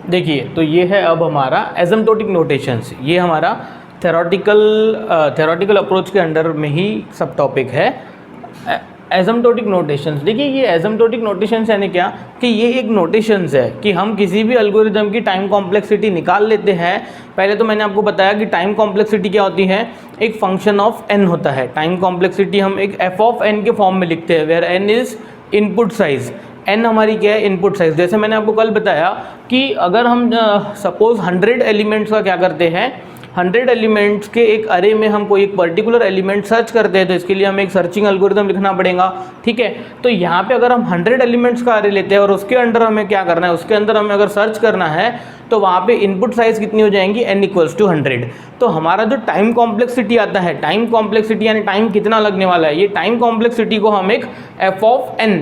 देखिए तो ये है अब हमारा एसिम्प्टोटिक नोटेशंस, ये हमारा थेरोटिकल अप्रोच के अंडर में ही सब टॉपिक है एसिम्प्टोटिक नोटेशंस। देखिए ये एसिम्प्टोटिक नोटेशंस यानी क्या कि ये एक नोटेशंस है कि हम किसी भी एल्गोरिदम की टाइम कॉम्प्लेक्सिटी निकाल लेते हैं। पहले तो मैंने आपको बताया कि टाइम कॉम्प्लेक्सिटी क्या होती है, एक फंक्शन ऑफ n होता है। टाइम कॉम्प्लेक्सिटी हम एक f ऑफ n के फॉर्म में लिखते हैं, where n is input size, n हमारी क्या है इनपुट साइज। जैसे मैंने आपको कल बताया कि अगर हम सपोज 100 एलिमेंट्स का क्या करते हैं, 100 एलिमेंट्स के एक अरे में हम कोई एक पर्टिकुलर एलिमेंट सर्च करते हैं तो इसके लिए हमें एक सर्चिंग एल्गोरिदम लिखना पड़ेगा, ठीक है। तो यहाँ पे अगर हम 100 एलिमेंट्स का अरे लेते हैं और उसके अंदर हमें क्या करना है, उसके अंदर हमें अगर सर्च करना है तो वहाँ पे इनपुट साइज कितनी हो जाएंगी, n इक्वल्स टू 100। तो हमारा जो टाइम कॉम्प्लेक्सिटी आता है, टाइम कॉम्प्लेक्सिटी यानी टाइम कितना लगने वाला है, ये टाइम कॉम्प्लेक्सिटी को हम एक f of n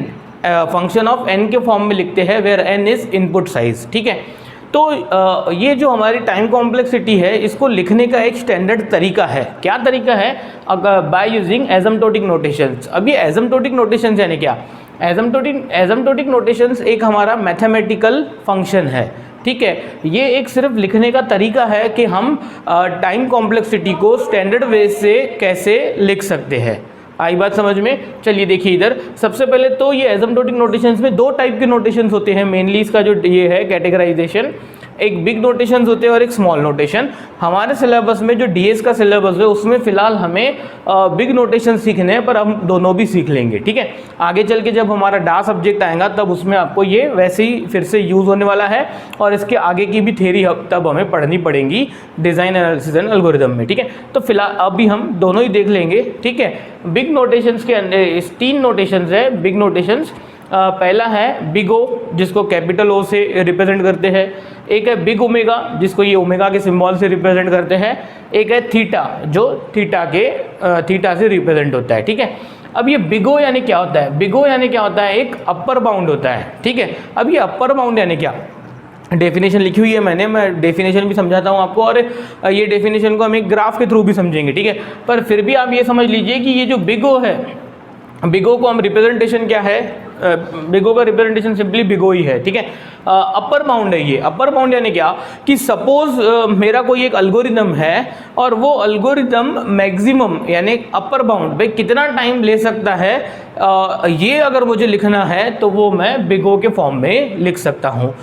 function of n के फॉर्म में लिखते हैं, where n is input size, ठीक है। तो ये जो हमारी टाइम कॉम्प्लेक्सिटी है इसको लिखने का एक स्टैंडर्ड तरीका है। क्या तरीका है, बाय यूजिंग एसिम्प्टोटिक नोटेशंस। अब ये एसिम्प्टोटिक नोटेशंस यानी क्या, एसिम्प्टोटिक नोटेशंस एक हमारा मैथमेटिकल फंक्शन है, ठीक है। ये एक सिर्फ लिखने का तरीका है कि हम टाइम कॉम्प्लेक्सिटी को स्टैंडर्ड वे से कैसे लिख सकते हैं। आई बात समझ में। चलिए देखिए इधर सबसे पहले तो ये एसिम्प्टोटिक नोटेशंस में दो टाइप के नोटेशंस होते हैं मेनली। इसका जो ये है कैटेगराइजेशन, एक बिग नोटेशंस होते हैं और एक स्मॉल नोटेशन। हमारे सिलेबस में जो डीएस का सिलेबस है उसमें फिलहाल हमें बिग नोटेशन सीखने हैं, पर हम दोनों भी सीख लेंगे, ठीक है। आगे चल के जब हमारा डा सब्जेक्ट आएगा तब उसमें आपको ये वैसे ही फिर से यूज़ होने वाला है और इसके आगे की भी थ्योरी तब हमें पढ़नी पड़ेंगी डिज़ाइन एनालिसिस एंड एल्गोरिदम में, ठीक है। तो फिलहाल अभी हम दोनों ही देख लेंगे, ठीक है। बिग नोटेशंस के अंदर 3 नोटेशंस है बिग नोटेशंस। पहला है बिग ओ जिसको कैपिटल ओ से रिप्रेजेंट करते हैं, एक है बिग ओमेगा जिसको ये ओमेगा के सिंबल से रिप्रेजेंट करते हैं, एक है थीटा जो थीटा से रिप्रेजेंट होता है, ठीक है। अब ये बिग ओ यानी क्या होता है, बिग ओ यानी क्या होता है, एक अपर बाउंड होता है, ठीक है। अब ये अपर बाउंड यानी क्या, डेफिनेशन लिखी हुई है मैंने, मैं डेफिनेशन भी समझाता हूँ आपको और ये डेफिनेशन को हम एक ग्राफ के थ्रू भी समझेंगे, ठीक है। पर फिर भी आप ये समझ लीजिए कि ये जो बिग ओ है, बिग ओ को हम रिप्रेजेंटेशन क्या है, बिग ओ का रिप्रेजेंटेशन सिंपली बिग ओ ही है, ठीक है। अपर बाउंड है ये। अपर बाउंड यानी क्या कि सपोज मेरा कोई एक एल्गोरिदम है और वो एल्गोरिदम मैक्सिमम यानी अपर बाउंड भाई कितना टाइम ले सकता है, ये अगर मुझे लिखना है तो वो मैं बिग ओ के फॉर्म में लिख सकता हूँ।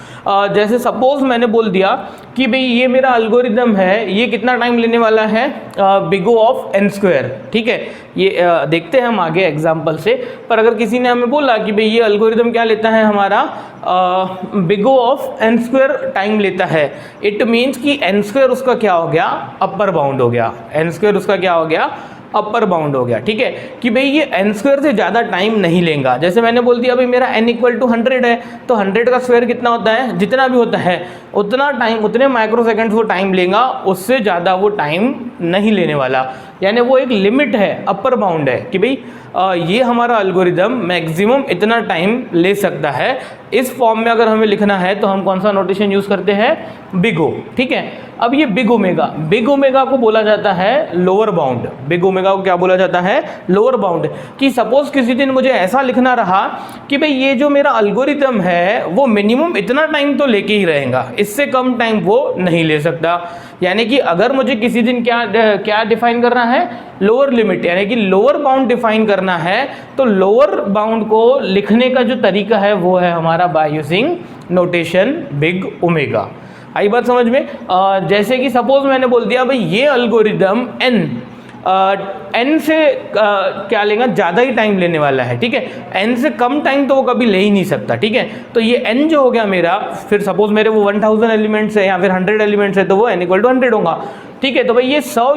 जैसे सपोज मैंने बोल दिया कि भाई ये मेरा एल्गोरिदम है, ये कितना टाइम लेने वाला है, big O of n square, ठीक है। ये देखते हैं हम आगे एग्जाम्पल से। पर अगर किसी ने हमें बोला कि भाई ये एल्गोरिदम क्या लेता है हमारा, big O of n square time लेता है, इट मीन्स कि n स्क्वायर उसका क्या हो गया, अपर बाउंड हो गया, n स्क्वायर उसका क्या हो गया, अपर बाउंड हो गया, ठीक है। कि भाई ये n स्क्वायर से ज़्यादा टाइम नहीं लेगा। जैसे मैंने बोल दिया भाई मेरा n इक्वल टू 100 है तो 100 का स्क्वायर कितना होता है, जितना भी होता है उतना टाइम, उतने माइक्रोसेकंड्स वो टाइम लेगा, उससे ज़्यादा वो टाइम नहीं लेने वाला। यानी वो एक लिमिट है, अपर बाउंड है कि भाई ये हमारा एल्गोरिदम मैक्सिमम इतना टाइम ले सकता है। इस फॉर्म में अगर हमें लिखना है तो हम कौन सा नोटेशन यूज़ करते हैं, बिग ओ, ठीक है। अब ये बिग ओमेगा को बोला जाता है लोअर बाउंड। बिग ओमेगा को क्या बोला जाता है, लोअर बाउंड। कि सपोज किसी दिन मुझे ऐसा लिखना रहा कि भाई ये जो मेरा एल्गोरिदम है वो मिनिमम इतना टाइम तो लेके ही रहेगा, इससे कम टाइम वो नहीं ले सकता। यानी कि अगर मुझे किसी दिन क्या डिफाइन करना है, लोअर लिमिट यानी कि लोअर बाउंड डिफाइन करना है, तो लोअर बाउंड को लिखने का जो तरीका है वो है हमारा by using notation big omega. आई बात समझ में। जैसे कि सपोज मैंने बोल दिया भाई ये एल्गोरिदम n से क्या लेगा, ज़्यादा ही टाइम लेने वाला है, ठीक है। n से कम टाइम तो वो कभी ले ही नहीं सकता, ठीक है। तो ये n जो हो गया मेरा, फिर सपोज मेरे वो 1000 एलिमेंट्स है या फिर 100 एलिमेंट्स है तो वो n इक्वल टू 100 होगा, ठीक है। तो भाई ये 100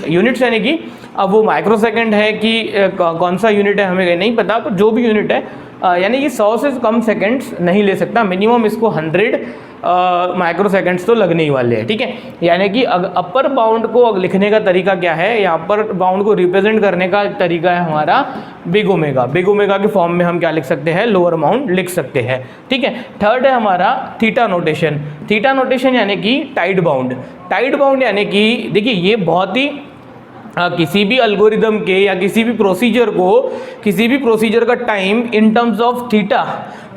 यूनिट्स यानी कि अब वो माइक्रो सेकेंड है कि कौन सा यूनिट है हमें नहीं पता, पर जो भी यूनिट है यानी ये 100 से कम सेकंड्स नहीं ले सकता, मिनिमम इसको 100 माइक्रो सेकंड्स तो लगने ही वाले हैं, ठीक है। यानी कि अपर बाउंड को लिखने का तरीका क्या है, या अपर बाउंड को रिप्रेजेंट करने का तरीका है हमारा बिग ओमेगा। बिग ओमेगा के फॉर्म में हम क्या लिख सकते हैं, लोअर बाउंड लिख सकते हैं, ठीक है। थर्ड है हमारा थीटा नोटेशन। थीटा नोटेशन यानी कि टाइड बाउंड। टाइड बाउंड यानी कि देखिए ये बहुत ही किसी भी एल्गोरिदम के या किसी भी प्रोसीजर का time in terms of theta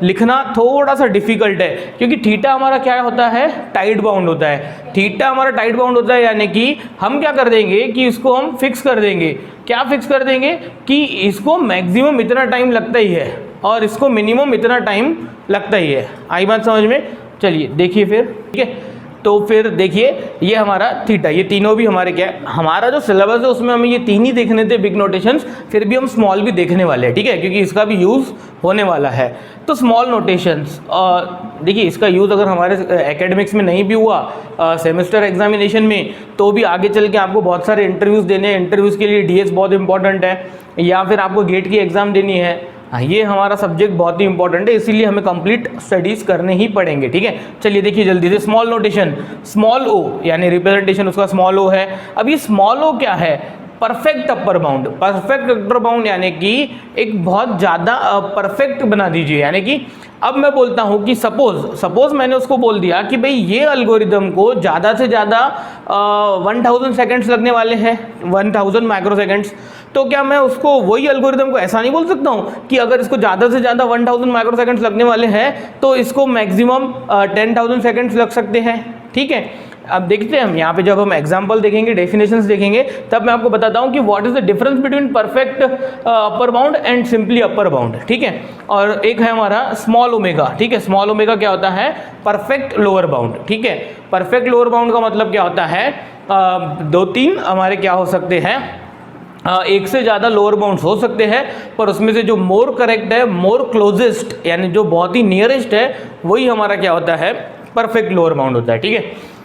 लिखना थोड़ा सा डिफिकल्ट है, क्योंकि थीटा हमारा क्या होता है, टाइट बाउंड होता है। थीटा हमारा टाइट बाउंड होता है, यानी कि हम क्या कर देंगे कि इसको हम फिक्स कर देंगे। क्या फिक्स कर देंगे कि इसको मैक्सिमम इतना टाइम लगता ही है और इसको मिनिमम इतना टाइम लगता ही है। आई बात समझ में? चलिए देखिए फिर, ठीक है। तो फिर देखिए ये हमारा थीटा, ये तीनों भी हमारे क्या है, हमारा जो सिलेबस है उसमें हमें ये तीन ही देखने थे बिग नोटेशंस, फिर भी हम स्मॉल भी देखने वाले हैं, ठीक है, क्योंकि इसका भी यूज़ होने वाला है। तो स्मॉल नोटेशंस, देखिए इसका यूज़ अगर हमारे एकेडमिक्स में नहीं भी हुआ सेमेस्टर एग्जामिनेशन में, तो भी आगे चल के आपको बहुत सारे इंटरव्यूज़ देने हैं। इंटरव्यूज़ के लिए डीएस बहुत इंपॉर्टेंट है, या फिर आपको गेट की एग्ज़ाम देनी है। हाँ, ये हमारा सब्जेक्ट बहुत ही इंपॉर्टेंट है, इसीलिए हमें कंप्लीट स्टडीज़ करने ही पड़ेंगे, ठीक है। चलिए देखिए जल्दी से, स्मॉल नोटेशन, स्मॉल ओ यानी रिप्रेजेंटेशन उसका स्मॉल ओ है। अब ये स्मॉल ओ क्या है, perfect upper bound. Perfect upper bound यानी कि एक बहुत ज़्यादा परफेक्ट बना दीजिए, यानी कि अब मैं बोलता हूँ कि सपोज मैंने उसको बोल दिया कि भाई ये एल्गोरिदम को ज़्यादा से ज़्यादा 1000 सेकेंड्स लगने वाले हैं, 1000 माइक्रो सेकेंड्स। तो क्या मैं उसको वही एल्गोरिदम को ऐसा नहीं बोल सकता हूँ कि अगर इसको ज़्यादा से ज़्यादा 1000 माइक्रो सेकेंड्स लगने वाले हैं तो इसको मैक्सिमम 10,000 सेकेंड्स लग सकते हैं, ठीक है। अब देखते हैं हम यहाँ पे, जब हम एग्जाम्पल देखेंगे, डेफिनेशंस देखेंगे, तब मैं आपको बताता हूँ कि what is the difference between perfect upper bound and simply upper bound, ठीक है। और एक है हमारा स्मॉल ओमेगा, ठीक है। स्मॉल ओमेगा क्या होता है, परफेक्ट लोअर बाउंड, ठीक है। परफेक्ट लोअर बाउंड का मतलब क्या होता है, 2-3 हमारे क्या हो सकते हैं, एक से ज़्यादा लोअर बाउंड्स हो सकते हैं, पर उसमें से जो मोर करेक्ट है, मोर क्लोजेस्ट यानी जो बहुत ही नियरेस्ट है, वही हमारा क्या होता है, परफेक्ट लोअर बाउंड होता है, ठीक है।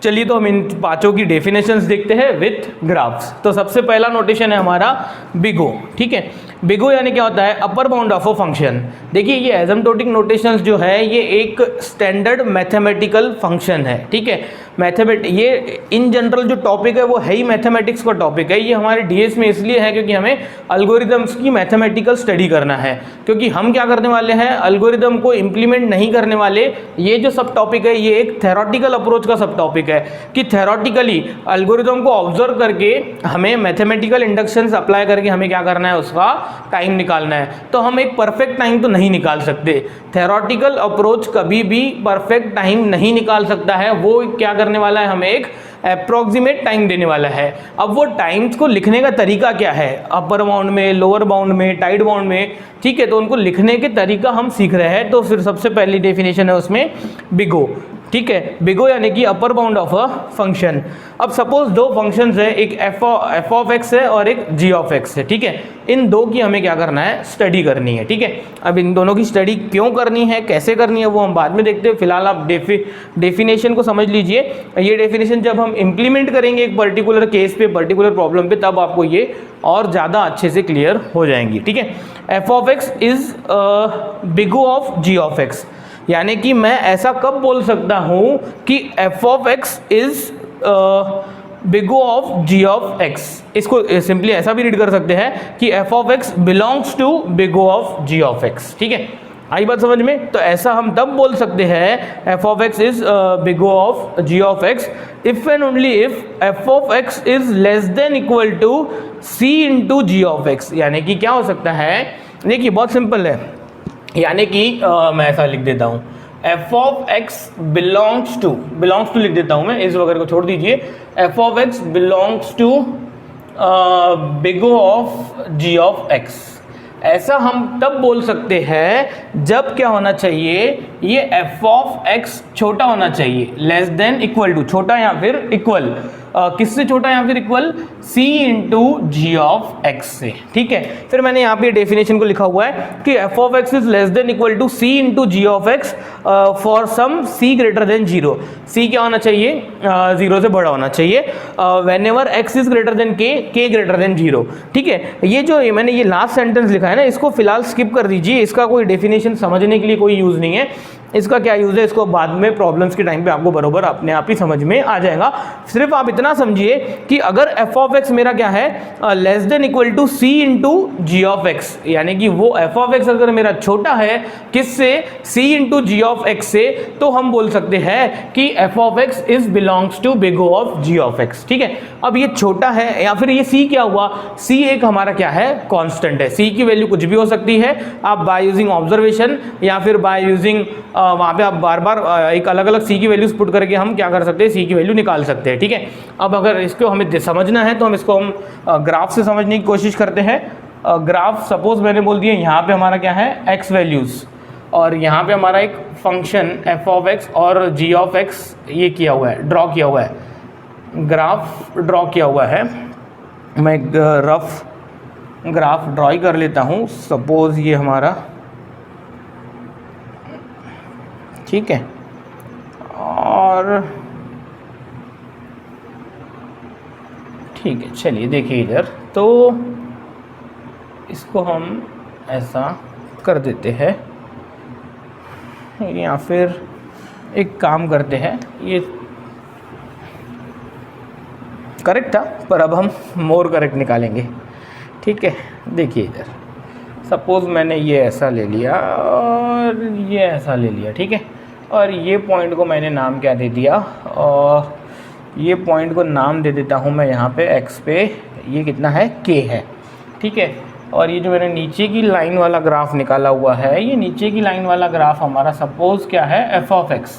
चलिए तो हम इन पांचों की डेफिनेशंस देखते हैं विथ ग्राफ्स। तो सबसे पहला नोटेशन है हमारा बिग ओ, ठीक है। बिग ओ यानी क्या होता है, upper bound of a function. देखिए ये एसिम्प्टोटिक नोटेशंस जो है ये एक स्टैंडर्ड मैथमेटिकल फंक्शन है, ठीक है। ये इन जनरल जो टॉपिक है वो है ही मैथमेटिक्स का टॉपिक है। ये हमारे डीएस में इसलिए है क्योंकि हमें एल्गोरिदम्स की मैथमेटिकल स्टडी करना है, क्योंकि हम क्या करने वाले हैं, एल्गोरिदम को इम्प्लीमेंट नहीं करने वाले। ये जो सब टॉपिक है ये एक थेरोटिकल अप्रोच का सब टॉपिक है कि थेरोटिकली एल्गोरिदम को ऑब्जर्व करके हमें मैथमेटिकल इंडक्शंस अप्लाई करके हमें क्या करना है, उसका टाइम निकालना है। तो हम एक परफेक्ट टाइम तो नहीं निकाल सकते, थेरोटिकल अप्रोच कभी भी परफेक्ट टाइम नहीं निकाल सकता है। वो क्या करने वाला है, हमें एक अप्रॉक्सीमेट टाइम देने वाला है। अब वो टाइम्स को लिखने का तरीका क्या है, अपर बाउंड में, लोअर बाउंड में, टाइट बाउंड में, ठीक है। तो उनको लिखने के तरीका हम सीख रहे हैं। तो फिर सबसे पहली डेफिनेशन है उसमें बिग ओ, ठीक है। बिग ओ यानी कि upper bound of a function. अब सपोज दो फंक्शंस है, एक एफ ऑफ एक्स है और एक जी ऑफ एक्स है, ठीक है। इन दो की हमें क्या करना है, स्टडी करनी है, ठीक है। अब इन दोनों की स्टडी क्यों करनी है, कैसे करनी है, वो हम बाद में देखते हैं। फिलहाल आप डेफिनेशन को समझ लीजिए। ये डेफिनेशन जब हम इम्प्लीमेंट करेंगे एक पर्टिकुलर केस पे, पर्टिकुलर प्रॉब्लम पे, तब आपको ये और ज़्यादा अच्छे से क्लियर हो जाएंगी, ठीक है। F of x is big O of g of x, यानी कि मैं ऐसा कब बोल सकता हूँ कि f of x is big O of g of x. इसको सिंपली ऐसा भी रीड कर सकते हैं कि f of x belongs to big O of g of x, ठीक है। आई बात समझ में? तो ऐसा हम तब बोल सकते हैं f of x is big O of g of x if and only if f of x is less than equal to c into g of x. यानी कि क्या हो सकता है, देखिए बहुत सिंपल है, यानी कि मैं ऐसा लिख देता हूँ, f of x belongs to लिख देता हूँ मैं, इस वगैरह को छोड़ दीजिए, f of x belongs to big O of g of x. ऐसा हम तब बोल सकते हैं जब क्या होना चाहिए, ये एफ ऑफ एक्स छोटा होना चाहिए, लेस देन इक्वल टू, छोटा या फिर इक्वल, किससे छोटा या फिर equal, c into g of x से, ठीक है। फिर मैंने यहाँ पे डेफिनेशन को लिखा हुआ है कि f of x is less than equal to c into g of x for some c greater than 0। c क्या होना चाहिए, 0 से बड़ा होना चाहिए, when ever x is greater then k greater than 0, ठीक है। ये जो मैंने ये लास्ट सेंटेंस लिखा है ना, इसको फिलहाल स्किप कर दीजिए, इसका कोई डेफिनेशन समझने के लिए कोई यूज़ नहीं है। इसका क्या यूज़ है इसको बाद में प्रॉब्लम्स के टाइम पे आपको बरोबर अपने आप ही समझ में आ जाएगा। सिर्फ आप इतना समझिए कि अगर एफ ऑफ एक्स मेरा क्या है less than equal to c into g of x, यानी कि वो एफ ऑफ एक्स अगर मेरा छोटा है किससे, c into g of x से, तो हम बोल सकते हैं कि f of x is belongs to big O of g of x. ठीक है, अब ये छोटा है या फिर ये सी क्या हुआ, सी एक हमारा क्या है कांस्टेंट है, सी की वैल्यू कुछ भी हो सकती है। आप बाय यूजिंग ऑब्जर्वेशन या फिर बाय यूजिंग वहाँ पे आप बार बार एक अलग अलग सी की वैल्यूज पुट करके हम क्या कर सकते हैं, सी की वैल्यू निकाल सकते हैं। ठीक है, अब अगर इसको हमें समझना है तो हम इसको ग्राफ से समझने की कोशिश करते हैं। ग्राफ सपोज मैंने बोल दिया यहाँ पे हमारा क्या है एक्स वैल्यूज़, और यहाँ पे हमारा एक फंक्शन एफ ऑफ एक्स और जी ऑफ एक्स ये किया हुआ है, ड्रॉ किया हुआ है, ग्राफ ड्रॉ किया हुआ है। मैं रफ ग्राफ ड्रॉ ही कर लेता हूँ। सपोज ये हमारा, ठीक है, और ठीक है चलिए देखिए इधर, तो इसको हम ऐसा कर देते हैं या फिर एक काम करते हैं, ये करेक्ट था पर अब हम मोर करेक्ट निकालेंगे। ठीक है, देखिए इधर सपोज़ मैंने ये ऐसा ले लिया और ये ऐसा ले लिया। ठीक है, और ये पॉइंट को मैंने नाम क्या दे दिया, और ये पॉइंट को नाम दे देता हूँ मैं यहाँ पे x पे, ये कितना है k है। ठीक है, और ये जो मैंने नीचे की लाइन वाला ग्राफ निकाला हुआ है, ये नीचे की लाइन वाला ग्राफ हमारा सपोज़ क्या है f ऑफ x,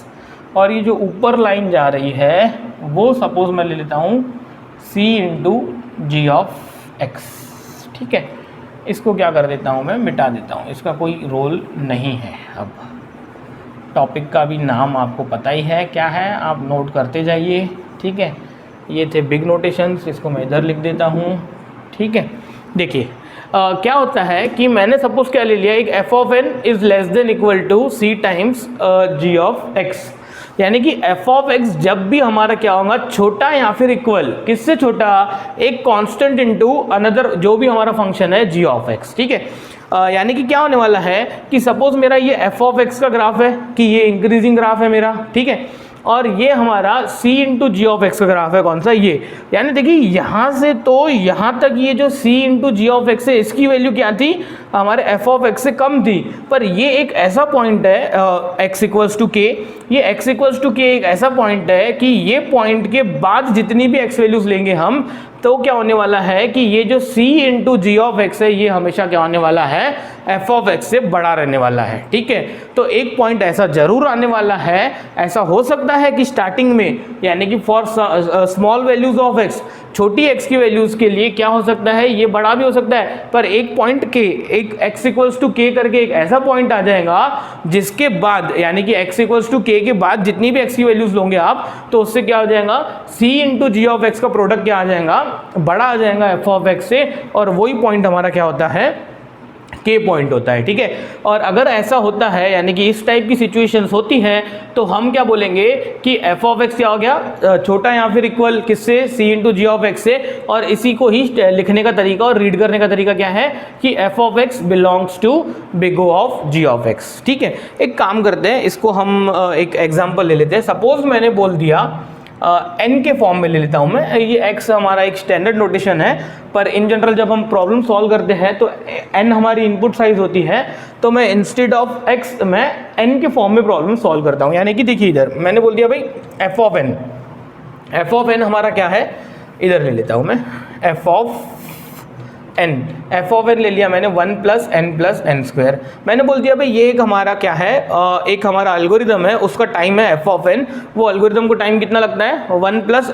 और ये जो ऊपर लाइन जा रही है वो सपोज़ मैं ले लेता हूँ c into g of x. ठीक है, इसको क्या कर देता हूँ मैं, मिटा देता हूँ, इसका कोई रोल नहीं है। अब टॉपिक का भी नाम आपको पता ही है क्या है, आप नोट करते जाइए। ठीक है, ये थे बिग नोटेशंस, इसको मैं इधर लिख देता हूँ। ठीक है, देखिए क्या होता है कि मैंने सपोज क्या ले लिया, एक f of n is less than equal to c times g of x, यानी कि एफ ऑफ एक्स जब भी हमारा क्या होगा, छोटा या फिर इक्वल, किससे छोटा, एक कांस्टेंट इनटू अनदर जो भी हमारा फंक्शन है जी ऑफ एक्स। ठीक है, यानी कि क्या होने वाला है कि सपोज मेरा ये एफ ऑफ एक्स का ग्राफ है कि ये इंक्रीजिंग ग्राफ है मेरा। ठीक है, और ये हमारा c into g of x का ग्राफ है, कौन सा, ये, यानी देखिए यहाँ से तो यहाँ तक ये जो c into g of x है इसकी वैल्यू क्या थी, हमारे एफ ऑफ एक्स से कम थी, पर ये एक ऐसा पॉइंट है x इक्वल्स टू के, ये x इक्वल्स टू के एक ऐसा पॉइंट है कि ये पॉइंट के बाद जितनी भी x वैल्यूज लेंगे हम, तो क्या होने वाला है कि ये जो c into g of x है ये हमेशा क्या होने वाला है, एफ ऑफ एक्स से बड़ा रहने वाला है। ठीक है, तो एक पॉइंट ऐसा जरूर आने वाला है, ऐसा हो सकता है कि स्टार्टिंग में, यानी कि for small values of x, छोटी x की वैल्यूज के लिए क्या हो सकता है, ये बड़ा भी हो सकता है, पर एक पॉइंट k, एक x इक्वल्स टू k करके एक ऐसा पॉइंट आ जाएगा जिसके बाद, यानी कि x इक्वल्स टू k के बाद जितनी भी x की वैल्यूज लोगे आप, तो उससे क्या हो जाएगा, c into g of x का प्रोडक्ट क्या आ जाएगा, बड़ा आ जाएगा f ऑफ एक्स से, और वही पॉइंट हमारा क्या होता है, के पॉइंट होता है। ठीक है, और अगर ऐसा होता है, यानी कि इस टाइप की सिचुएशंस होती हैं, तो हम क्या बोलेंगे कि एफ ऑफ एक्स क्या हो गया, छोटा या फिर इक्वल किससे, c into g of x से, और इसी को ही लिखने का तरीका और रीड करने का तरीका क्या है कि f of x belongs to big O of g of x. ठीक है, एक काम करते हैं, इसको हम एक एग्जाम्पल ले लेते हैं। सपोज मैंने बोल दिया n के फॉर्म में ले लेता हूँ मैं, ये x हमारा एक स्टैंडर्ड नोटेशन है, पर इन जनरल जब हम प्रॉब्लम सॉल्व करते हैं तो n हमारी इनपुट साइज होती है, तो मैं इंस्टेड ऑफ x मैं n के फॉर्म में प्रॉब्लम सॉल्व करता हूँ। यानी कि देखिए इधर मैंने बोल दिया भाई f ऑफ n हमारा क्या है, इधर ले लेता हूँ मैं f ऑफ n ले लिया मैंने 1 प्लस n स्क्वायर। मैंने बोल दिया भाई ये एक हमारा क्या है, एक हमारा एल्गोरिदम है, उसका टाइम है f ऑफ n, वो एल्गोरिदम को टाइम कितना लगता है, 1 प्लस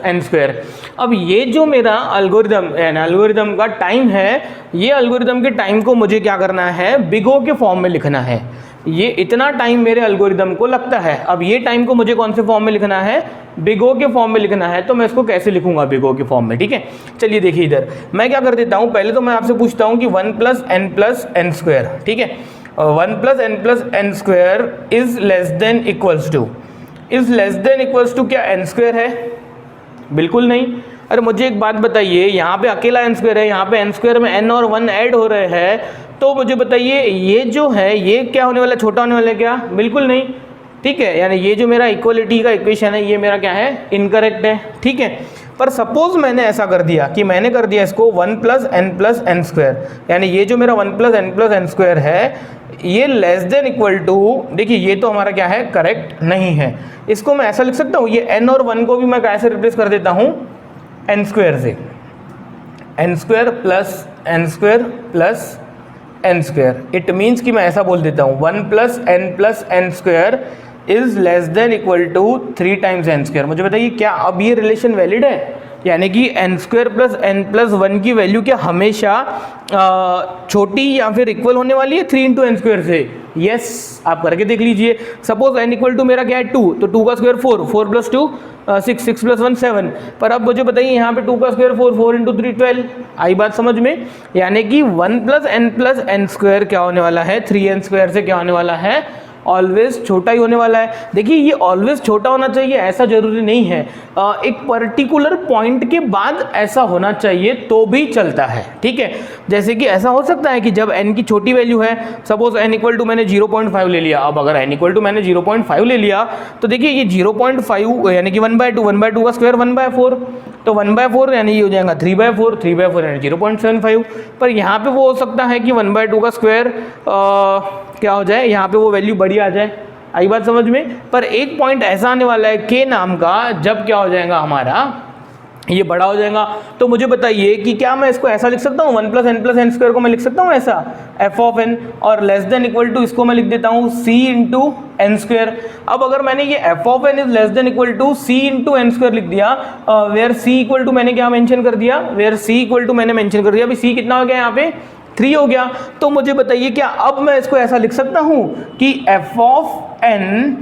n स्क्वायर। अब ये जो मेरा एल्गोरिदम का टाइम है, ये एल्गोरिदम के टाइम को मुझे क्या करना है, बिग ओ के फॉर्म में लिखना है। ये इतना टाइम मेरे एल्गोरिदम को लगता है। अब ये टाइम को मुझे कौन से फॉर्म में लिखना है, बिग ओ के फॉर्म में लिखना है, तो मैं इसको कैसे लिखूंगा बिग ओ के फॉर्म में। ठीक है, चलिए देखिए इधर मैं क्या कर देता हूँ, पहले तो मैं आपसे पूछता हूँ कि 1 प्लस n स्क्वायर, ठीक है, 1 plus n square is less than equals to, क्या n स्क्वायर है, बिल्कुल नहीं। अरे मुझे एक बात बताइए, यहाँ पे अकेला एन स्क्वायर है, यहाँ पे एन स्क्वायर में एन और 1 ऐड हो रहे हैं, तो मुझे बताइए ये जो है ये क्या होने वाला है, छोटा होने वाला है क्या? बिल्कुल नहीं। ठीक है, यानी ये जो मेरा इक्वलिटी का इक्वेशन है ये मेरा क्या है, इनकरेक्ट है। ठीक है, पर सपोज मैंने ऐसा कर दिया कि मैंने कर दिया इसको 1 + n स्क्वायर, यानी ये जो मेरा 1 + n स्क्वायर है ये लेस देन इक्वल टू, देखिए ये तो हमारा क्या है, करेक्ट नहीं है। इसको मैं ऐसा लिख सकता हूँ, ये n और 1 को भी मैं कैसे रिप्लेस कर देता हूँ, n स्क्वायर से, n square plus n square plus n square. It means कि मैं ऐसा बोल देता हूँ 1 + n square is less than equal to 3 times n square. मुझे बताइए क्या अब ये रिलेशन वैलिड है? यानी कि n square plus n plus 1 की वैल्यू क्या हमेशा छोटी या फिर इक्वल होने वाली है 3 × n स्क्वायर से? यस, आप करके देख लीजिए। सपोज n इक्वल टू मेरा क्या है 2, तो 2 का स्क्वायर 4, 4 + 2 6, 6 + 1 7। पर अब मुझे बताइए यहाँ पे 2 का स्क्वायर 4, 4 × 3 12। आई बात समझ में? यानी कि 1 + n स्क्वायर क्या होने वाला है, 3n स्क्वायर से क्या होने वाला है, ऑलवेज छोटा ही होने वाला है। देखिए ये ऑलवेज छोटा होना चाहिए ऐसा जरूरी नहीं है, एक पर्टिकुलर पॉइंट के बाद ऐसा होना चाहिए तो भी चलता है। ठीक है, जैसे कि ऐसा हो सकता है कि जब n की छोटी वैल्यू है, सपोज n इक्वल टू मैंने 0.5 ले लिया। अब अगर n इक्वल टू मैंने 0.5 ले लिया तो देखिए ये 0.5 यानी कि 1/2, 1/2 का स्क्वायर 1/4, तो 1/4 यानी ये हो जाएगा 3/4, 3/4 यानी 0.75। पर यहाँ पे वो हो सकता है कि 1/2 का स्क्वायर क्या हो जाए, यहाँ पे वो वैल्यू बड़ी आ जाए। आई बात समझ में? पर एक पॉइंट ऐसा आने वाला है k नाम का, जब क्या हो जाएगा हमारा ये बड़ा हो जाएगा। तो मुझे बताइए कि क्या मैं इसको ऐसा लिख सकता हूँ, 1 + n स्क्वायर को मैं लिख सकता हूँ ऐसा f(n) और लेस देन इक्वल टू इसको मैं लिख देता हूँ c × n स्क्वायर। अब अगर मैंने ये f(n) is less than equal to c × n square लिख दिया, वेयर c इक्वल टू मैंने क्या मेंशन कर दिया, वेयर c इक्वल टू मैंने मेंशन कर दिया, अभी c कितना हो गया यहाँ पे 3 हो गया। तो मुझे बताइए क्या अब मैं इसको ऐसा लिख सकता हूँ कि f(n)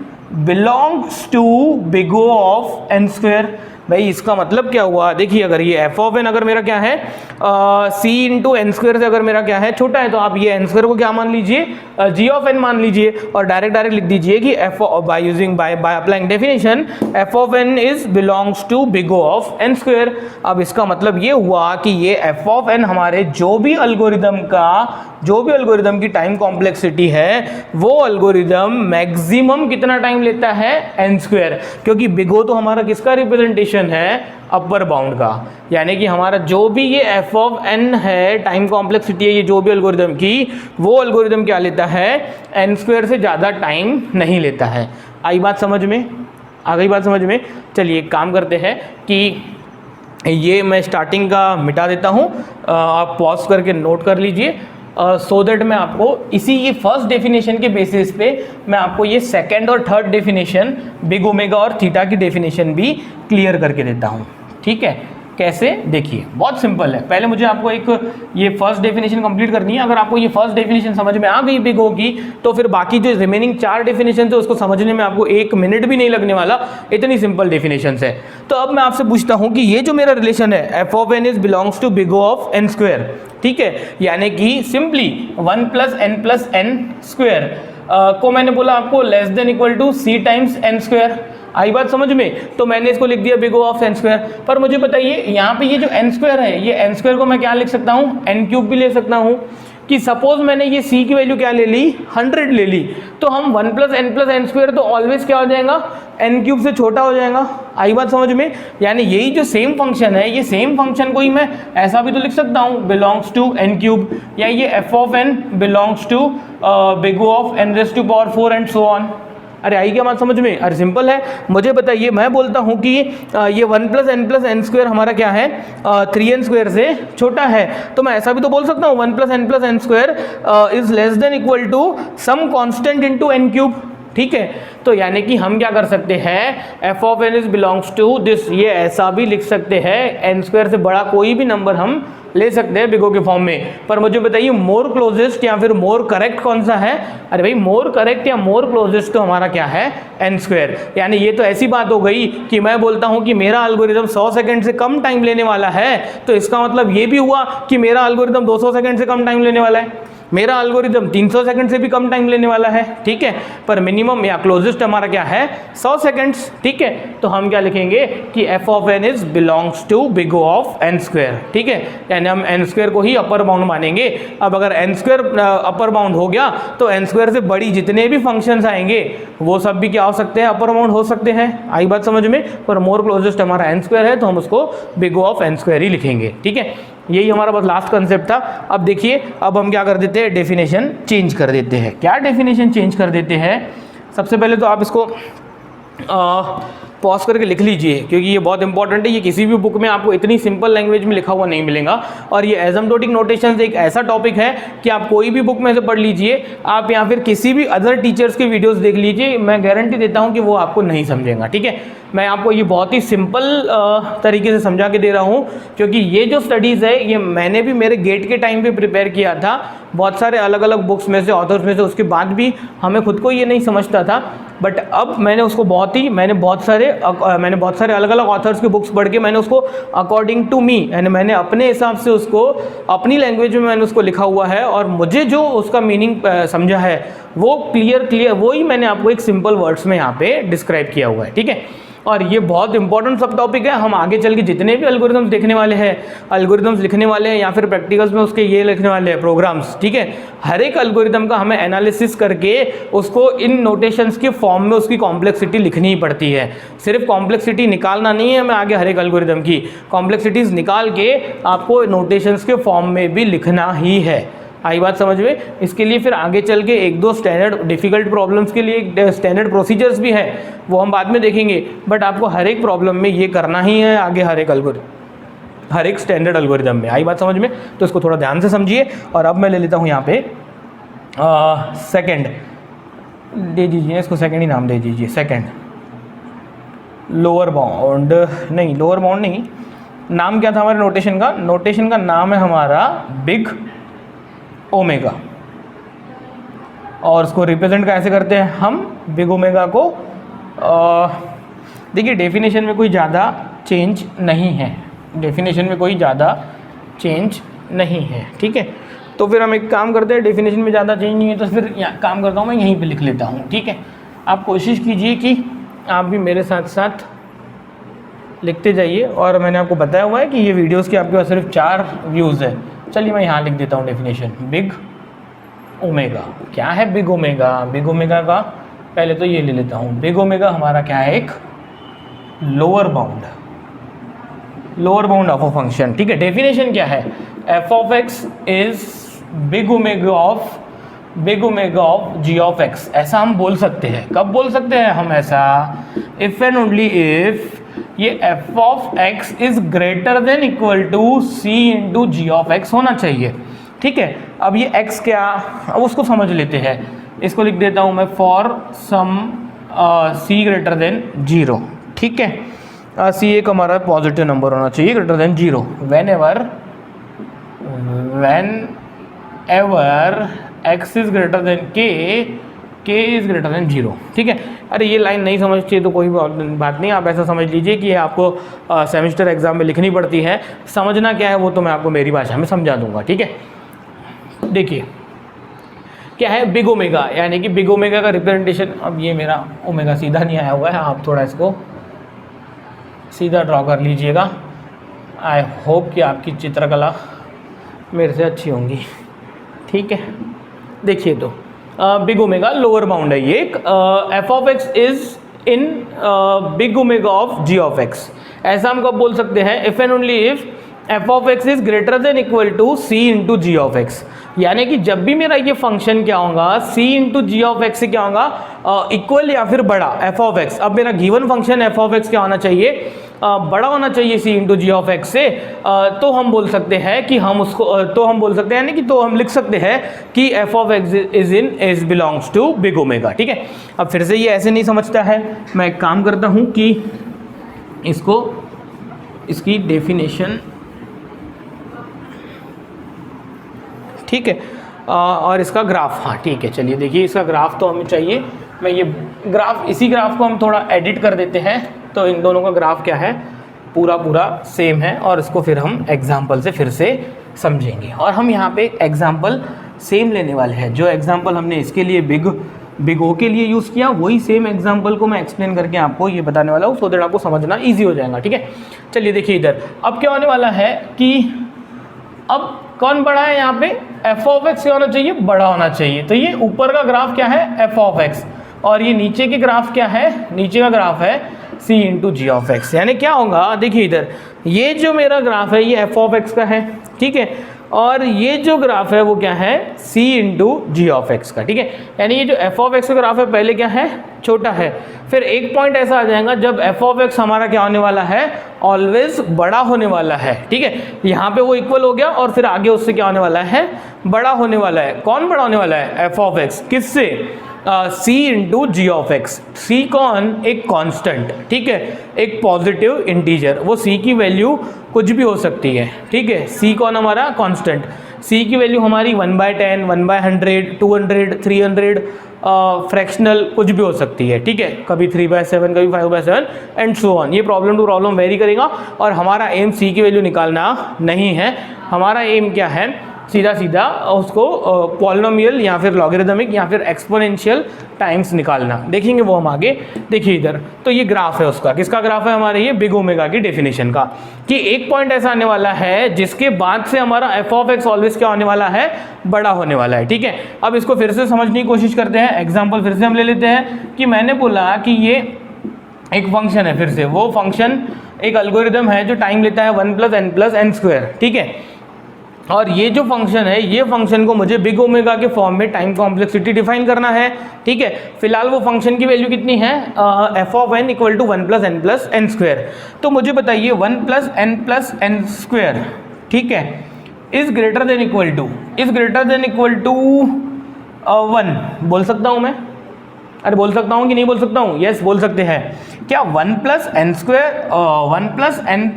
belongs to big O of n square? भाई इसका मतलब क्या हुआ, देखिए अगर ये f(n) अगर मेरा क्या है c × n स्क्वायर से अगर मेरा क्या है छोटा है, तो आप ये n स्क्वायर को क्या मान लीजिए, g ऑफ n मान लीजिए, और डायरेक्ट लिख दीजिए कि by applying definition f(n) is belongs to big O of n square. अब इसका मतलब ये हुआ कि ये f(n) हमारे जो भी एल्गोरिदम की टाइम कॉम्प्लेक्सिटी है वो एल्गोरिदम मैक्सिमम कितना टाइम लेता है, n स्क्वायर, क्योंकि बिग O तो हमारा किसका रिप्रेजेंटेशन है, अपर बाउंड का। यानी कि हमारा जो भी ये f(n) है, टाइम कॉम्प्लेक्सिटी है ये जो भी एल्गोरिदम की, वो एल्गोरिदम क्या लेता है, n स्क्वायर से ज़्यादा टाइम नहीं लेता है। आई बात समझ में? आ गई बात समझ में? चलिए एक काम करते हैं कि ये मैं स्टार्टिंग का मिटा देता हूँ, आप पॉज करके नोट कर लीजिए, सो दैट मैं आपको इसी ये फर्स्ट डेफिनेशन के बेसिस पे मैं आपको ये सेकंड और थर्ड डेफिनेशन बिग ओमेगा और थीटा की डेफिनेशन भी क्लियर करके देता हूँ। ठीक है, कैसे? देखिए बहुत सिंपल है। पहले मुझे आपको एक ये फर्स्ट डेफिनेशन कंप्लीट करनी है। अगर आपको ये फर्स्ट डेफिनेशन समझ में आ गई बिग O की, तो फिर बाकी जो रिमेनिंग 4 डेफिनेशन थे उसको समझने में आपको 1 मिनट भी नहीं लगने वाला, इतनी सिंपल डेफिनेशन है। तो अब मैं आपसे पूछता हूँ कि ये जो मेरा रिलेशन है f(n) is belongs to big O of n square, ठीक है, यानी कि सिंपली 1 + n स्क्वायर को मैंने बोला आपको less than equal to c times n square. आई बात समझ में? तो मैंने इसको लिख दिया big O of n square. पर मुझे बताइए यहाँ पे ये जो n स्क्वायर है, ये n स्क्वायर को मैं क्या लिख सकता हूँ, n³ भी ले सकता हूँ। कि सपोज मैंने ये c की वैल्यू क्या ले ली, 100 ले ली, तो हम 1 + n स्क्वायर तो ऑलवेज क्या हो जाएगा, n³ से छोटा हो जाएगा। आई बात समझ में? यानी यही जो सेम फंक्शन है, ये सेम फंक्शन को ही मैं ऐसा भी तो लिख सकता हूँ, बिलोंग्स टू n³, या ये f(n) belongs to big O of n⁴ and so on. अरे आई क्या बात समझ में? अरे सिंपल है। मुझे बताइए, मैं बोलता हूँ कि ये 1 + n स्क्वायर हमारा क्या है, 3n स्क्वायर से छोटा है, तो मैं ऐसा भी तो बोल सकता हूँ 1 + n square is less than equal to some constant into n³। ठीक है, तो यानी कि हम क्या कर सकते हैं, f(n) is belongs to this, ये ऐसा भी लिख सकते हैं, n स्क्वायर से बड़ा कोई भी नंबर हम ले सकते हैं बिग O के फॉर्म में। पर मुझे बताइए मोर क्लोजेस्ट या फिर मोर करेक्ट कौन सा है? अरे भाई मोर करेक्ट या मोर क्लोजेस्ट तो हमारा क्या है, n स्क्वायर। यानी ये तो ऐसी बात हो गई कि मैं बोलता हूँ कि मेरा एल्गोरिदम 100 सेकंड से कम टाइम लेने वाला है, तो इसका मतलब ये भी हुआ कि मेरा एल्गोरिदम 200 सेकंड से कम टाइम लेने वाला है। मेरा एल्गोरिदम 300 सेकंड से भी कम टाइम लेने वाला है, ठीक है, पर मिनिमम या क्लोजेस्ट हमारा क्या है 100 सेकंड्स, ठीक है। तो हम क्या लिखेंगे कि f of n is belongs to big O of n square, ठीक है, यानी हम n स्क्वायर को ही अपर बाउंड मानेंगे। अब अगर n स्क्वायर अपर बाउंड हो गया तो n स्क्वायर से बड़ी जितने भी फंक्शंस आएंगे वो सब भी क्या हो सकते हैं, अपर बाउंड हो सकते हैं। आई बात समझ में? पर मोर क्लोजेस्ट हमारा n स्क्वायर है तो हम उसको big O of n square ही लिखेंगे, ठीक है। यही हमारा बस लास्ट कंसेप्ट था। अब देखिए, अब हम क्या कर देते हैं, डेफिनेशन चेंज कर देते हैं। क्या डेफिनेशन चेंज कर देते हैं? सबसे पहले तो आप इसको पॉज करके लिख लीजिए, क्योंकि ये बहुत इंपॉर्टेंट है। ये किसी भी बुक में आपको इतनी सिंपल लैंग्वेज में लिखा हुआ नहीं मिलेगा। और ये एसिम्प्टोटिक नोटेशंस एक ऐसा टॉपिक है कि आप कोई भी बुक में से पढ़ लीजिए, आप या फिर किसी भी अदर टीचर्स के वीडियोस देख लीजिए, मैं गारंटी देता हूँ कि वो आपको नहीं समझेगा, ठीक है। मैं आपको ये बहुत ही सिंपल तरीके से समझा के दे रहा हूँ, क्योंकि ये जो स्टडीज़ है ये मैंने भी मेरे गेट के टाइम पे प्रिपेयर किया था, बहुत सारे अलग अलग बुक्स में से, ऑथर्स में से। उसके बाद भी हमें खुद को ये नहीं समझता था, बट अब मैंने उसको मैंने बहुत सारे अलग अलग ऑथर्स की बुक्स पढ़ के मैंने उसको अकॉर्डिंग टू मी, यानी मैंने अपने हिसाब से उसको अपनी लैंग्वेज में मैंने उसको लिखा हुआ है, और मुझे जो उसका मीनिंग समझा है वो क्लियर वही मैंने आपको एक सिंपल वर्ड्स में यहाँ पे डिस्क्राइब किया हुआ है, ठीक है। और ये बहुत इंपॉर्टेंट सब टॉपिक है। हम आगे चल के जितने भी एल्गोरिथम्स देखने वाले हैं, एल्गोरिथम्स लिखने वाले हैं, या फिर प्रैक्टिकल्स में उसके ये लिखने वाले हैं प्रोग्राम्स, ठीक है, हर एक एल्गोरिथम का हमें एनालिसिस करके उसको इन नोटेशंस के फॉर्म में उसकी कॉम्प्लेक्सिटी लिखनी ही पड़ती है। सिर्फ कॉम्प्लेक्सिटी निकालना नहीं है हमें आगे, हर एक एल्गोरिथम की कॉम्प्लेक्सिटीज़ निकाल के आपको नोटेशंस के फॉर्म में भी लिखना ही है। आई बात समझ में? इसके लिए फिर आगे चल के एक दो स्टैंडर्ड डिफ़िकल्ट प्रॉब्लम्स के लिए स्टैंडर्ड प्रोसीजर्स भी है, वो हम बाद में देखेंगे। बट आपको हर एक प्रॉब्लम में ये करना ही है आगे, हर एक स्टैंडर्ड एल्गोरिदम में। आई बात समझ में? तो इसको थोड़ा ध्यान से समझिए। और अब मैं ले लेता हूँ यहाँ पे सेकेंड, दे दीजिए इसको, सेकेंड ही नाम दे दीजिए, सेकेंड लोअर बाउंड, नहीं लोअर बाउंड नहीं, नाम क्या था हमारे नोटेशन का? नोटेशन का नाम है हमारा बिग ओमेगा, और उसको रिप्रेजेंट कैसे करते हैं हम? बिग ओमेगा को, देखिए डेफिनेशन में कोई ज़्यादा चेंज नहीं है, डेफिनेशन में कोई ज़्यादा चेंज नहीं है, ठीक है। तो फिर हम एक काम करते हैं, डेफिनेशन में ज़्यादा चेंज नहीं है तो फिर काम करता हूँ मैं यहीं पे लिख लेता हूँ, ठीक है। आप कोशिश कीजिए कि आप भी मेरे साथ साथ लिखते जाइए। और मैंने आपको बताया हुआ है कि ये वीडियोज़ के आपके पास सिर्फ 4 व्यूज़ है। चलिए मैं यहाँ लिख देता हूँ डेफिनेशन, बिग ओमेगा। क्या है बिग ओमेगा? बिग ओमेगा का पहले तो ये ले लेता हूँ, बिग ओमेगा हमारा क्या है? एक lower bound of a function, ठीक है। डेफिनेशन क्या है? F of x is big omega of g of x. ऐसा हम बोल सकते हैं। कब बोल सकते हैं हम ऐसा? इफ़ एंड ओनली इफ ये f of x is greater than equal to c into g of x होना चाहिए, ठीक है। अब ये एक्स क्या, अब उसको समझ लेते हैं। इसको लिख देता हूँ मैं, for some c greater than 0, ठीक है। सी एक हमारा पॉजिटिव नंबर होना चाहिए, greater than 0, when ever x is greater then के इज़ ग्रेटर देन 0, ठीक है। अरे ये लाइन नहीं समझती तो कोई बात नहीं, आप ऐसा समझ लीजिए कि आपको सेमेस्टर एग्जाम में लिखनी पड़ती है। समझना क्या है वो तो मैं आपको मेरी भाषा में समझा दूंगा, ठीक है। देखिए क्या है बिग ओमेगा, यानी कि बिग ओमेगा का रिप्रेजेंटेशन, अब ये मेरा ओमेगा सीधा नहीं आया हुआ है, आप थोड़ा इसको सीधा ड्रॉ कर लीजिएगा। आई होप कि आपकी चित्रकला मेरे से अच्छी होंगी, ठीक है। देखिए तो बिग ओमेगा लोअर बाउंड है ये, f of x is in big omega of g of x. ऐसा हम कब बोल सकते हैं? If and only if f of x is greater than equal to c into g of x. यानी कि जब भी मेरा ये फंक्शन क्या होगा, c into g of x से क्या होगा, इक्वल या फिर बड़ा एफ ऑफ एक्स। अब मेरा given function F of x क्या होना चाहिए, बड़ा होना चाहिए सी इंटू जी ऑफ एक्स से। तो हम बोल सकते हैं कि हम उसको तो हम बोल सकते हैं, यानी कि तो हम लिख सकते हैं कि f of x is belongs to big omega, ठीक है। अब फिर से ये ऐसे नहीं समझता है, मैं एक काम करता हूँ कि इसकी डेफिनेशन, ठीक है, और इसका ग्राफ, हाँ ठीक है। चलिए देखिए इसका ग्राफ तो हमें चाहिए, मैं ये ग्राफ, इसी ग्राफ को हम थोड़ा एडिट कर देते हैं। तो इन दोनों का ग्राफ क्या है, पूरा सेम है, और इसको फिर हम एग्जाम्पल से फिर से समझेंगे। और हम यहाँ पे एग्जाम्पल सेम लेने वाले हैं। जो एग्जाम्पल हमने इसके लिए बिग ओ के लिए यूज़ किया, वही सेम एग्जाम्पल को मैं एक्सप्लेन करके आपको ये बताने वाला हूँ, सो दैट आपको समझना ईजी हो जाएगा। ठीक है, चलिए देखिए इधर अब क्या होने वाला है कि अब कौन बड़ा है यहाँ पे, एफ ऑफ एक्स क्या होना चाहिए, बड़ा होना चाहिए। तो ये ऊपर का ग्राफ क्या है, एफ ऑफ एक्स, और ये नीचे के ग्राफ क्या है, नीचे का ग्राफ है सी इंटू जी ऑफ एक्स। यानी क्या होगा, देखिए इधर ये जो मेरा ग्राफ है ये एफ ऑफ एक्स का है, ठीक है, और ये जो ग्राफ है वो क्या है, c into g of x का। ठीक है, यानी ये जो एफ ऑफ एक्स का ग्राफ है पहले क्या है, छोटा है, फिर एक पॉइंट ऐसा आ जाएगा जब एफ ऑफ एक्स हमारा क्या होने वाला है, ऑलवेज बड़ा होने वाला है। ठीक है, यहाँ पे वो इक्वल हो गया और फिर आगे उससे क्या होने वाला है, बड़ा होने वाला है। कौन बड़ा होने वाला है, एफ ऑफ एक्स, किससे, c into g of x. c कौन, एक कांस्टेंट, ठीक है, एक पॉजिटिव इंटीजर, वो c की वैल्यू कुछ भी हो सकती है। ठीक है, c कौन हमारा कांस्टेंट, c की वैल्यू हमारी 1/10, 1/100, 200, 300, फ्रैक्शनल कुछ भी हो सकती है। ठीक है, कभी 3/7, कभी 5/7 एंड सो ऑन। ये प्रॉब्लम टू प्रॉब्लम वेरी करेगा और हमारा एम c की वैल्यू निकालना नहीं है। हमारा एम क्या है, सीधा सीधा उसको पॉलिनोमियल या फिर लॉगरिदमिक या फिर एक्सपोनेंशियल टाइम्स निकालना, देखेंगे वो हम आगे। देखिए इधर तो ये ग्राफ है उसका, किसका ग्राफ है हमारे, ये बिग ओमेगा की डेफिनेशन का, कि एक पॉइंट ऐसा आने वाला है जिसके बाद से हमारा एफ ऑफ एक्स ऑलवेज क्या होने वाला है, बड़ा होने वाला है। ठीक है, अब इसको फिर से समझने की कोशिश करते हैं। एग्जाम्पल फिर से हम ले लेते हैं कि मैंने बोला कि ये एक फंक्शन है, फिर से वो फंक्शन एक एल्गोरिदम है जो टाइम लेता है 1 + n + n²। ठीक है, और ये जो फंक्शन है, ये फंक्शन को मुझे बिग ओमेगा के फॉर्म में टाइम कॉम्प्लेक्सिटी डिफाइन करना है। ठीक है, फिलहाल वो फंक्शन की वैल्यू कितनी है, f of n equal to 1 + n + n²। तो मुझे बताइए 1 + n + n², ठीक है, is greater than equal to 1, बोल सकता हूँ मैं, अरे बोल सकता हूँ कि नहीं बोल सकता हूँ, यस बोल सकते हैं। क्या 1 + n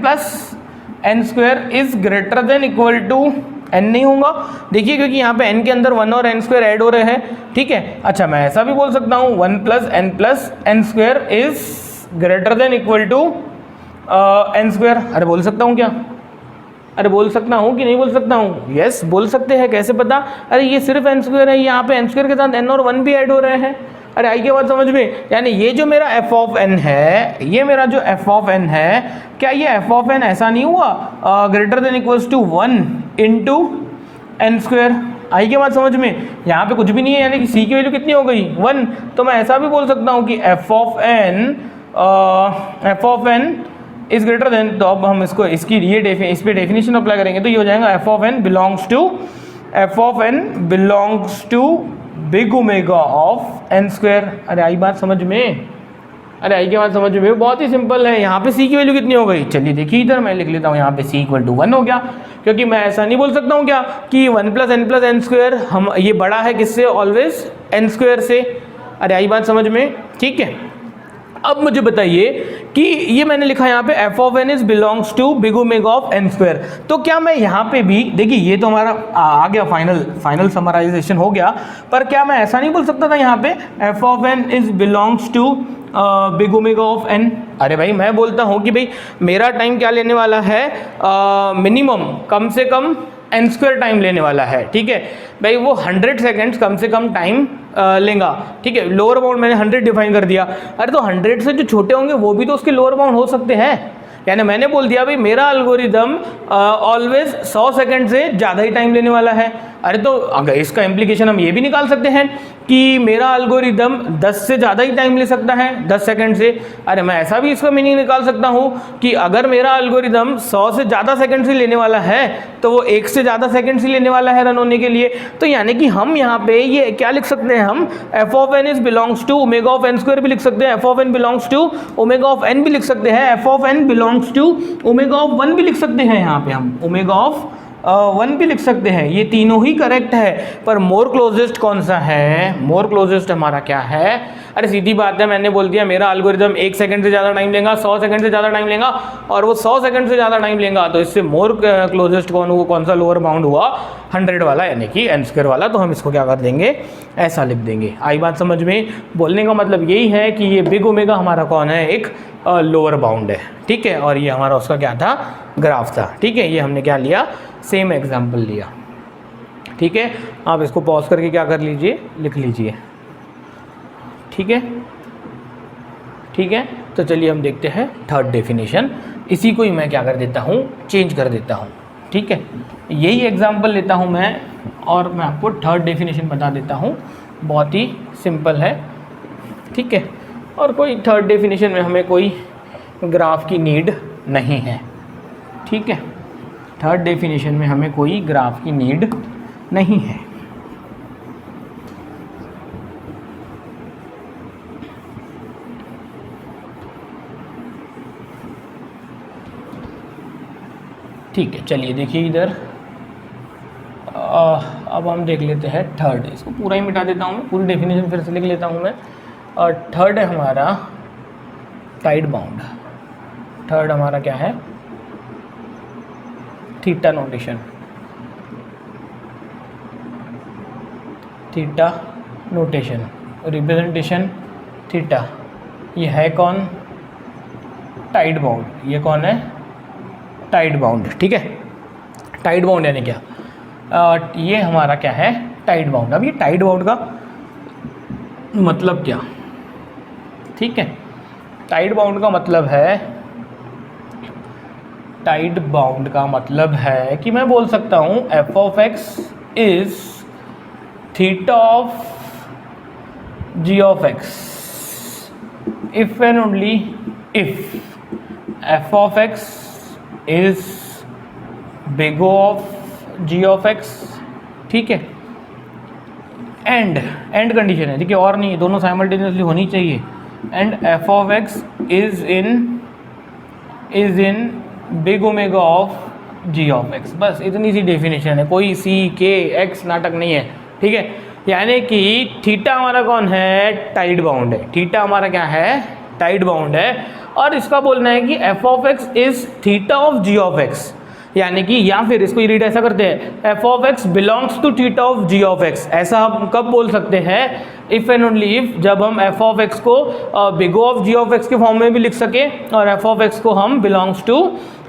+ n² is greater than equal to n नहीं होगा, देखिए, क्योंकि यहाँ पे n के अंदर 1 और n² ऐड हो रहे हैं। ठीक है, अच्छा मैं ऐसा भी बोल सकता हूँ 1 + n + n² is greater than equal to n²। अरे बोल सकता हूँ क्या, अरे बोल सकता हूँ कि नहीं बोल सकता हूँ, यस बोल सकते हैं। कैसे पता, अरे ये सिर्फ n² है, यहाँ पे n² के साथ n और 1 भी ऐड हो रहे हैं। अरे आई के बात समझ में, यानी ये जो मेरा एफ ऑफ n है, ये मेरा जो एफ ऑफ n है, क्या ये एफ ऑफ n ऐसा नहीं हुआ greater than equals to 1 into n²। आई के बात समझ में, यहाँ पे कुछ भी नहीं है, यानी कि c की वैल्यू कितनी हो गई, 1। तो मैं ऐसा भी बोल सकता हूँ कि f of n is greater then, तो अब हम इसको इसकी ये इस पर डेफिनेशन अप्लाई करेंगे तो ये हो जाएगा f of n belongs to big omega of n²। अरे आई बात समझ में, अरे आई की बात समझ में, बहुत ही सिंपल है। यहाँ पे c की वैल्यू कितनी हो गई, चलिए देखिए इधर मैं लिख लेता हूँ, यहाँ पे c इक्वल टू 1 हो गया, क्योंकि मैं ऐसा नहीं बोल सकता हूँ क्या कि 1 + n + n² हम ये बड़ा है किससे, ऑलवेज n² से। अरे आई बात समझ में, ठीक है। अब मुझे बताइए कि ये मैंने लिखा यहाँ पे f of n is belongs to big omega of n²। तो क्या मैं यहाँ पे भी, देखिए ये तो हमारा आ गया, फाइनल समराइजेशन हो गया, पर क्या मैं ऐसा नहीं बोल सकता था यहाँ पे f of n is belongs to big omega of n। अरे भाई मैं बोलता हूँ कि भाई मेरा टाइम क्या लेने वाला है, मिनिमम कम से कम n² टाइम लेने वाला है। ठीक है भाई, वो 100 सेकेंड्स कम से कम टाइम लेगा। ठीक है, लोअर बाउंड मैंने 100 डिफाइन कर दिया। अरे तो 100 से जो छोटे होंगे वो भी तो उसके लोअर बाउंड हो सकते हैं, यानी मैंने बोल दिया भाई मेरा एल्गोरिदम ऑलवेज 100 सेकंड से ज़्यादा ही टाइम लेने वाला है। अरे तो अगर इसका इम्प्लीकेशन हम ये भी निकाल सकते हैं कि मेरा एल्गोरिदम 10 से ज़्यादा ही टाइम ले सकता है, 10 सेकंड से। अरे मैं ऐसा भी इसका मीनिंग निकाल सकता हूँ कि अगर मेरा एल्गोरिदम 100 से ज़्यादा सेकंड से लेने वाला है तो वो 1 से ज़्यादा सेकंड से लेने वाला है रन होने के लिए। तो यानी कि हम यहाँ पे ये क्या लिख सकते हैं, हम f of n is belongs to omega of n² भी लिख सकते हैं, f of n belongs to omega of n भी लिख सकते हैं, f of n belongs to omega of 1 भी लिख सकते हैं। यहाँ पे हम ओमेगा ऑफ 1 भी लिख सकते हैं, ये तीनों ही करेक्ट है। पर मोर क्लोजेस्ट कौन सा है, मोर क्लोजेस्ट हमारा क्या है, अरे सीधी बात है, मैंने बोल दिया मेरा एल्गोरिदम 1 सेकंड से ज़्यादा टाइम लेगा, 100 सेकंड से ज़्यादा टाइम लेगा, और वो 100 सेकंड से ज़्यादा टाइम लेगा, तो इससे मोर क्लोजेस्ट कौन सा लोअर बाउंड हुआ, 100 वाला, यानी कि n² वाला। तो हम इसको क्या कर देंगे, ऐसा लिख देंगे। आई बात समझ में, बोलने का मतलब यही है कि ये बिग ओमेगा हमारा कौन है, एक लोअर बाउंड है। ठीक है, और ये हमारा उसका क्या था, ग्राफ था। ठीक है, ये हमने क्या लिया, सेम एग्जाम्पल लिया। ठीक है, आप इसको पॉज करके क्या कर लीजिए, लिख लीजिए। ठीक है, ठीक है। तो चलिए हम देखते हैं थर्ड डेफिनेशन। इसी को ही मैं क्या कर देता हूँ, चेंज कर देता हूँ। ठीक है, यही एग्जांपल लेता हूँ मैं और मैं आपको थर्ड डेफिनेशन बता देता हूँ। बहुत ही सिंपल है। ठीक है, और कोई थर्ड डेफिनेशन में हमें कोई ग्राफ की नीड नहीं है। ठीक है, थर्ड डेफिनेशन में हमें कोई ग्राफ की नीड नहीं है। ठीक है, चलिए देखिए इधर अब हम देख लेते हैं थर्ड। इसको पूरा ही मिटा देता हूँ मैं, पूरी डेफिनेशन फिर से लिख लेता हूँ मैं। और थर्ड है हमारा टाइड बाउंड। थर्ड हमारा क्या है, theta notation. Theta notation, representation theta. ये है कौन, टाइड बाउंड। ये कौन है, टाइड बाउंड। ठीक है, टाइड बाउंड यानी क्या, ये हमारा क्या है, टाइड बाउंड। अब ये टाइड बाउंड का मतलब क्या, ठीक है, टाइड बाउंड का मतलब है, टाइड बाउंड का मतलब है कि मैं बोल सकता हूँ f of x is theta of g of x if and only if f of x is big O of g of x. ठीक है, एंड कंडीशन है, देखिए और नहीं, दोनों साइमल्टेनियसली होनी चाहिए। And f of x is in big omega of g of x. बस इतनी सी डेफिनेशन है, कोई सी के एक्स नाटक नहीं है। ठीक है, यानी कि थीटा हमारा कौन है, टाइड बाउंड है। थीटा हमारा क्या है, टाइड बाउंड है। और इसका बोलना है कि f of x is theta of g of x, यानी कि या फिर इसको रीड ऐसा करते हैं, f of x belongs to theta of g of x. ऐसा हम कब बोल सकते हैं, इफ एंड ओनली इफ जब हम एफ ऑफ एक्स को big O of g of x के फॉर्म में भी लिख सके और एफ ऑफ एक्स को हम belongs to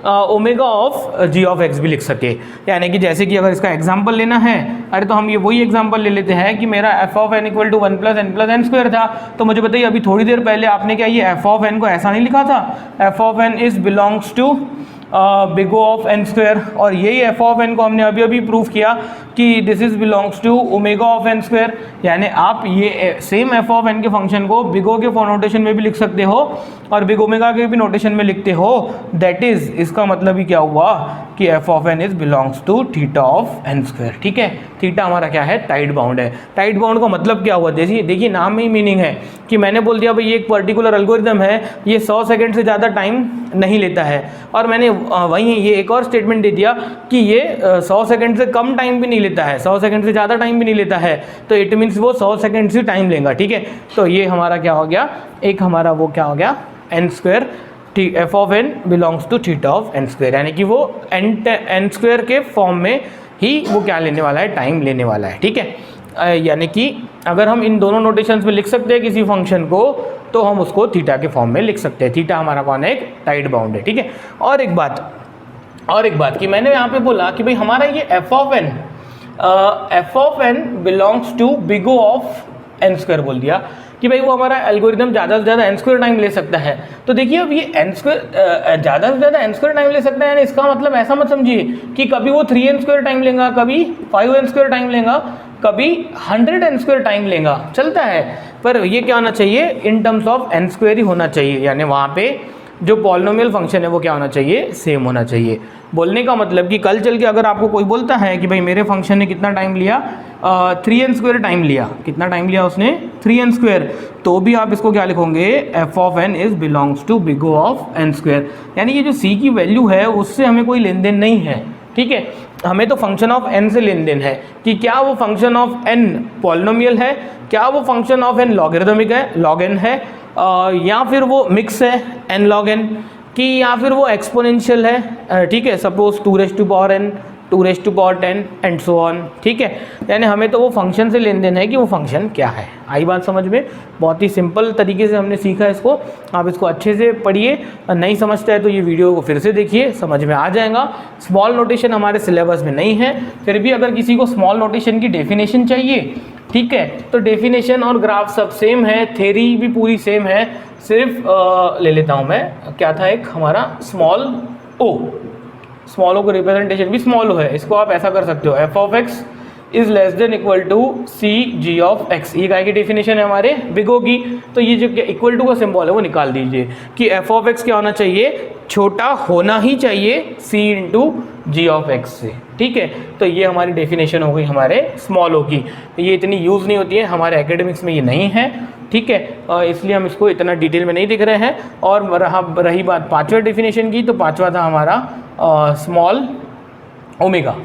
omega of g of x भी लिख सके। यानी कि जैसे कि अगर इसका एग्जांपल लेना है, अरे तो हम ये वही एग्जांपल ले लेते हैं कि मेरा f of n equal to 1 + n + n square था। तो मुझे बताइए अभी थोड़ी देर पहले आपने क्या ये एफ ऑफ एन को ऐसा नहीं लिखा था, f of n is belongs to big O of n square. और यही एफ ऑफ एन को हमने अभी अभी प्रूव किया कि this is belongs to omega of n square. यानी आप ये सेम एफ ऑफ एन के फंक्शन को बिग O के नोटेशन में भी लिख सकते हो और बिग ओमेगा के भी नोटेशन में लिखते हो। दैट इज, इसका मतलब ही क्या हुआ कि f of n is belongs to theta of n square. ठीक है, थीटा हमारा क्या है, टाइड बाउंड है। टाइड बाउंड का मतलब क्या हुआ, देखिए नाम में ही मीनिंग है कि मैंने बोल दिया भाई ये एक पर्टिकुलर एल्गोरिथम है, ये 100 सेकंड से ज़्यादा टाइम नहीं लेता है। और मैंने वहीं ये एक और स्टेटमेंट दे दिया कि ये 100 सेकंड से कम टाइम भी नहीं लेता है, 100 सेकंड से ज़्यादा टाइम भी नहीं लेता है। तो इट मीन्स वो 100 सेकंड से टाइम लेगा। ठीक है, तो ये हमारा क्या हो गया, एक हमारा वो क्या हो गया, n square. F of n belongs to theta of n square, यानी कि वो n स्क्वायर के फॉर्म में ही वो क्या लेने वाला है, टाइम लेने वाला है। ठीक है, यानी कि अगर हम इन दोनों नोटेशंस में लिख सकते हैं किसी फंक्शन को, तो हम उसको थीटा के फॉर्म में लिख सकते हैं। थीटा हमारा कौन है, एक टाइड बाउंड है। ठीक है, और एक बात कि मैंने यहाँ पे बोला कि भाई हमारा ये f of n belongs to big O of n square बोल दिया कि भाई वो हमारा एल्गोरिदम ज़्यादा से ज़्यादा n स्क्वायर टाइम ले सकता है। तो देखिए अब ये n स्क्वायर ज़्यादा से ज़्यादा n स्क्वायर टाइम ले सकता है, यानी इसका मतलब ऐसा मत समझिए कि कभी वो 3n स्क्वायर टाइम लेगा, कभी 5n स्क्वायर टाइम लेगा, कभी 100n स्क्वायर टाइम लेगा, चलता है। पर ये क्या होना चाहिए, in terms of n square ही होना चाहिए, यानी वहाँ पे जो पॉलिनोमियल फंक्शन है वो क्या होना चाहिए, सेम होना चाहिए। बोलने का मतलब कि कल चल के अगर आपको कोई बोलता है कि भाई मेरे फंक्शन ने कितना टाइम लिया, 3n स्क्वायर टाइम लिया, कितना टाइम लिया उसने, 3n स्क्वायर, तो भी आप इसको क्या लिखोगे, f of n is belongs to big O of n square. यानी ये जो c की वैल्यू है उससे हमें कोई लेन देन नहीं है। ठीक है, हमें तो फंक्शन ऑफ n से लेन देन है कि क्या वो फंक्शन ऑफ n पॉलिनोमियल है, क्या वो फंक्शन ऑफ n लॉगरिदमिक है, log n है, या फिर वो मिक्स है n log n की, या फिर वो एक्सपोनेंशियल है। ठीक है, suppose 2 raised to power n 2⁻10 and so on, ठीक है। यानी हमें तो वो फंक्शन से लेन देन है कि वो फंक्शन क्या है। आई बात समझ में? बहुत ही सिंपल तरीके से हमने सीखा इसको। आप इसको अच्छे से पढ़िए, नहीं समझता है तो ये वीडियो को फिर से देखिए, समझ में आ जाएगा। स्मॉल नोटेशन हमारे सिलेबस में नहीं है, फिर भी अगर किसी को स्मॉल नोटेशन की डेफिनेशन चाहिए, ठीक है, तो डेफिनेशन और ग्राफ सब सेम है, थ्योरी भी पूरी सेम है। सिर्फ ले लेता हूँ मैं, क्या था एक हमारा स्मॉल ओ को रिप्रेजेंटेशन भी स्मॉल ओ है। इसको आप ऐसा कर सकते हो, f of x is less than equal to c g of x. ये काय की डेफिनेशन है हमारे बिग ओ की। तो ये जो इक्वल टू का सिंबल है वो निकाल दीजिए कि एफ ऑफ एक्स क्या होना चाहिए, छोटा होना ही चाहिए सी इंटू जी ऑफ एक्स से, ठीक है। तो ये हमारी डेफिनेशन हो गई हमारे स्मॉल ओ की। ये इतनी यूज़ नहीं होती है, हमारे एकेडमिक्स में ये नहीं है, ठीक है, इसलिए हम इसको इतना डिटेल में नहीं दिख रहे हैं। और रही बात पांचवा डेफिनेशन की, तो पांचवा था हमारा स्मॉल ओमेगा।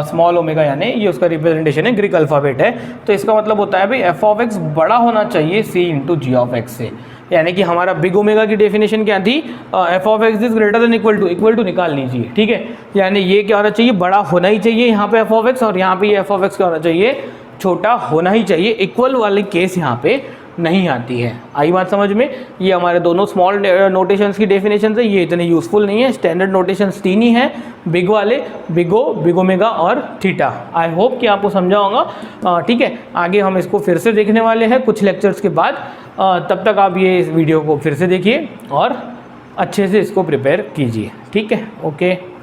स्मॉल ओमेगा यानी ये उसका रिप्रेजेंटेशन है, ग्रीक अल्फ़ाबेट है। तो इसका मतलब होता है भाई एफ ऑफ एक्स बड़ा होना चाहिए सी इंटू जी ऑफ एक्स से। यानी कि हमारा बिग ओमेगा की डेफिनेशन क्या थी, f of x is greater than equal to निकाल लीजिए, ठीक है। यानी ये क्या होना चाहिए, बड़ा होना ही चाहिए यहाँ पे एफ ऑफ एक्स, और यहाँ पे ये एफ ऑफ एक्स क्या होना चाहिए, छोटा होना ही चाहिए। इक्वल वाली केस यहाँ पे नहीं आती है। आई बात समझ में? ये हमारे दोनों स्मॉल नोटेशंस की डेफिनेशन है, ये इतने यूज़फुल नहीं है। स्टैंडर्ड नोटेशंस 3 ही हैं, बिग वाले, बिग ओ, बिग ओमेगा और थीटा। आई होप कि आपको समझा होगा, ठीक है। आगे हम इसको फिर से देखने वाले हैं कुछ लेक्चर्स के बाद। तब तक आप ये इस वीडियो को फिर से देखिए और अच्छे से इसको प्रिपेयर कीजिए, ठीक है। ओके।